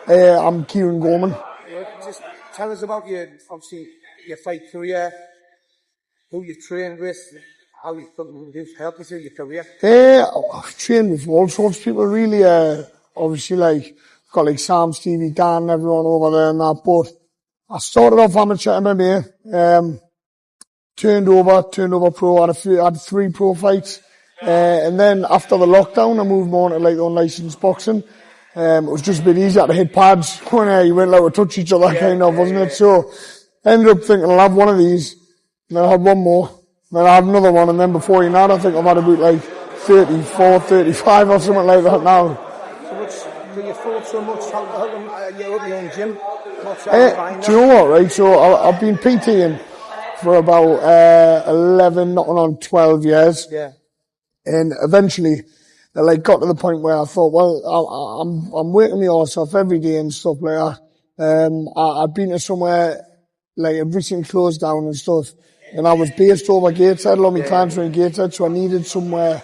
I'm Kieran Gorman. Just tell us about your fight career, who you've trained with, how you think they've helped you through your career. I've trained with all sorts of people, really. Obviously, got Sam, Stevie, Dan, everyone over there and that. But I started off amateur MMA, turned over pro, had 3 pro fights. And then after the lockdown, I moved on to unlicensed boxing. It was just a bit easier to hit pads when you weren't allowed to touch each other, wasn't it? So I ended up thinking I'll have one of these. And then I had one more. Then I had another one. And then before you know it, I think I've had about 34, 35 or something like that now. So you fought so much, how come you open your own gym? Do you know what, right? So I've been PTing for about 11, knocking on 12 years. Yeah. And eventually, got to the point where I thought, well, I'm working my arse off every day and stuff like that. I'd been to somewhere, it recently closed down and stuff, and I was based over Gateshead, a lot of my clients were in Gateshead, so I needed somewhere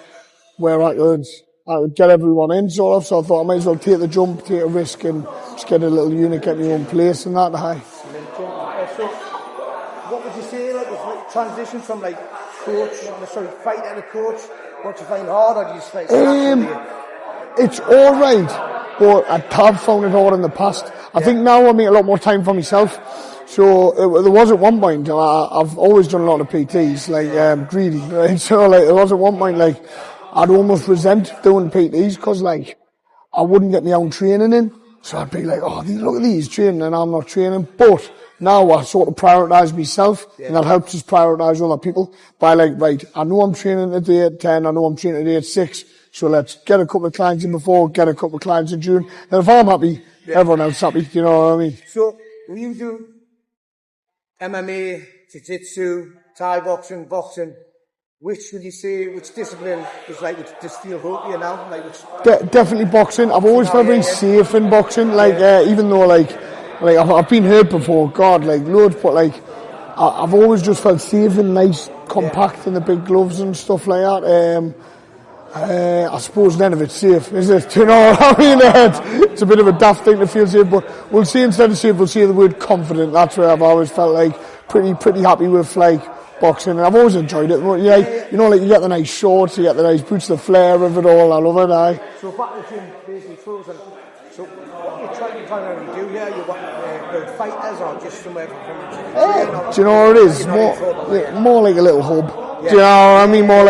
where I could get everyone in, sort of, so I thought I might as well take the jump, take a risk, and just get a little unit, get my own place and that. So, what would you say, the transition from fighter to coach? What do you find hard, or do you just it's alright, but I have found it hard in the past. I think now I make a lot more time for myself. So there was at one point, I've always done a lot of PTs, greedy, right? So there was at one point, I'd almost resent doing PTs because I wouldn't get my own training in. So I'd be like, oh, look at these training and I'm not training. But now I sort of prioritise myself and that helps us prioritise other people by right, I know I'm training today at 10, I know I'm training today at 6. So let's get a couple of clients in before, get a couple of clients in June. And if I'm happy, everyone else is happy, you know what I mean? So when you do MMA, jiu-jitsu, Thai boxing, which would you say, which discipline is which just feel good to you now? Definitely boxing. I've always felt very safe in boxing, even though I've been hurt before, God, loads, but I've always just felt safe and nice, compact in the big gloves and stuff like that. I suppose none of it's safe, is it? Do you know what I mean? It's a bit of a daft thing to feel safe, but we'll see instead of safe, we'll see the word confident. That's where I've always felt pretty happy with boxing, and I've always enjoyed it. But, you get the nice shorts, you get the nice boots, the flair of it all. I love it. So back to gym, basically frozen. So what you're trying to do here, you want good fighters or just somewhere from do you know what it is? More like a little hub. Do you know what I mean? More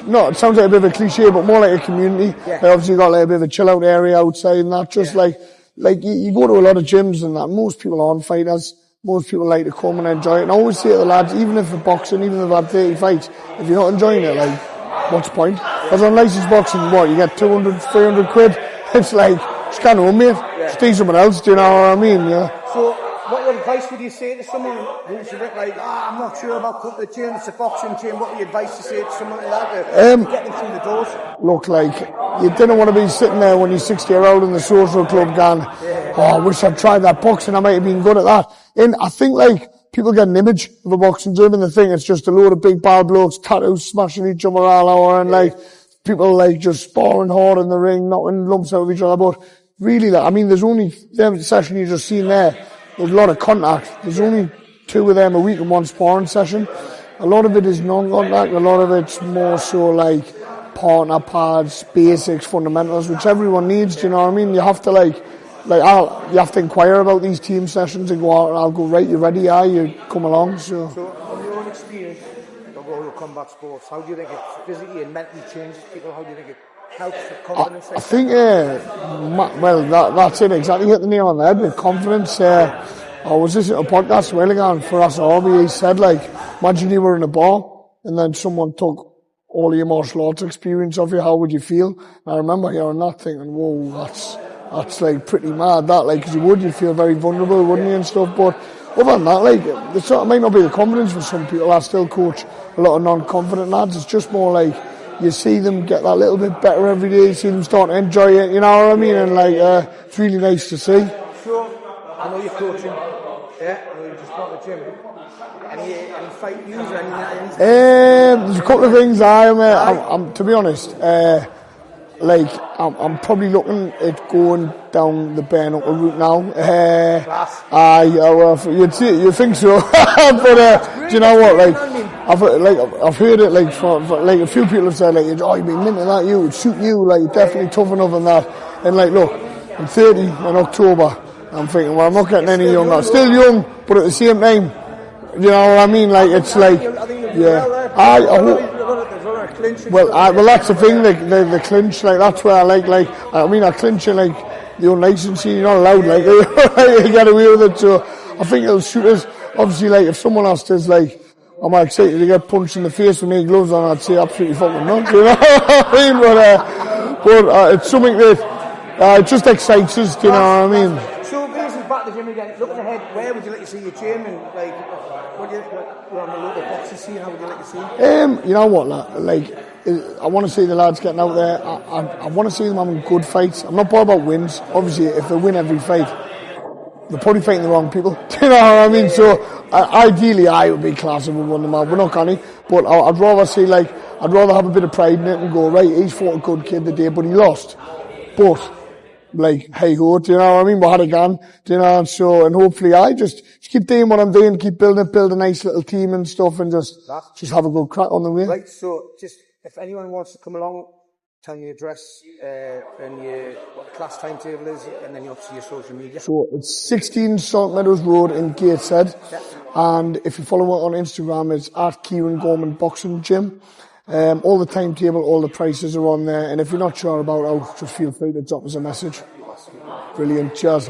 no, it sounds like a bit of a cliche, but more like a community. Obviously you got a bit of a chill out area outside and that. Just you go to a lot of gyms and that. Most people aren't fighters. Most people like to come and enjoy it. And I always say to the lads, even if it's boxing, even if I've had 30 fights, if you're not enjoying it, what's the point? Because on licensed boxing, you get 200, 300 quid. It's just can't own mate. Just do something else, do you know what I mean? Yeah. So, what advice would you say to someone who's a bit I'm not sure about going to the gym, it's a boxing gym? What would you advise to say to someone like that to get them through the doors? Look, you didn't want to be sitting there when you're 60-year-old in the social club going, I wish I'd tried that boxing, I might have been good at that. And I think people get an image of a boxing gym and they think it's just a load of big bad blokes, tattoos smashing each other all hour and people just sparring hard in the ring, knocking lumps out of each other. But really, there's only them session you just seen there. There's a lot of contact. There's only 2 of them a week in one sparring session. A lot of it is non-contact. A lot of it's more so partner pads, basics, fundamentals, which everyone needs. Do you know what I mean? You have to you have to inquire about these team sessions and go out and I'll go, right, you ready? Yeah, you come along. So from your own experience of all your combat sports, how do you think it physically and mentally changes people? How do you think it helps with confidence? I think, that's it, exactly. Hit the nail on the head with confidence. I was listening to a podcast a while ago and for us all, he said, imagine you were in a bar and then someone took all of your martial arts experience of you, how would you feel? And I remember hearing that thinking, whoa, that's pretty mad, because you'd feel very vulnerable, wouldn't you, and stuff. But other than that, it might not be the confidence for some people. I still coach a lot of non-confident lads. It's just more you see them get that little bit better every day, you see them start to enjoy it, you know what I mean? And it's really nice to see. So, I know you're coaching, I know you just bought the gym. Any fight news or anything? There's a couple of things I'm to be honest, like, I'm probably looking at going down the bare knuckle route now. You think so? But do you know what? Like, I've heard it like from like a few people have said like, oh, you've been minting that, you would suit you, like definitely tough enough and that. And like, look, I'm 30 in October. I'm thinking, well, I'm not getting any younger. Still young, but at the same time, you know what I mean? Like, it's like, yeah. I hope. Well, that's the thing. The clinch, like that's where I like. I mean, I clinch in like the unlicensed. You're not allowed, like you get away with it. So I think it'll suit us. Obviously, like if someone asked us, like, am I excited to get punched in the face with no gloves on? I'd say absolutely fucking not. You know what I mean? But it's something that it just excites us. Do you know what I mean? So basically, back to the gym again. Looking ahead, where would you like to see your gym and like? What on the local boxing scene, how would you like to see? You know what, like, I want to see the lads getting out there. I want to see them having good fights. I'm not bothered about wins. Obviously, if they win every fight, they're probably fighting the wrong people. Do you know what I mean? So, ideally, I would be class if we won them out. We're not going to. But I'd rather see, like, I'd rather have a bit of pride in it and go, right, he's fought a good kid today, but he lost. But, like, hey ho, do you know what I mean? We had a gun, do you know, and hopefully I just keep doing what I'm doing, keep build a nice little team and stuff and just have a good crack on the way. Right, so just, if anyone wants to come along, tell your address, and what the class timetable is, and then obviously your social media. So it's 16 Salt Meadows Road in Gateshead, and if you follow me on Instagram, it's at Kieran Gorman Boxing Gym. All the timetable, all the prices are on there, and if you're not sure about how, just feel free to drop us a message. Brilliant, cheers.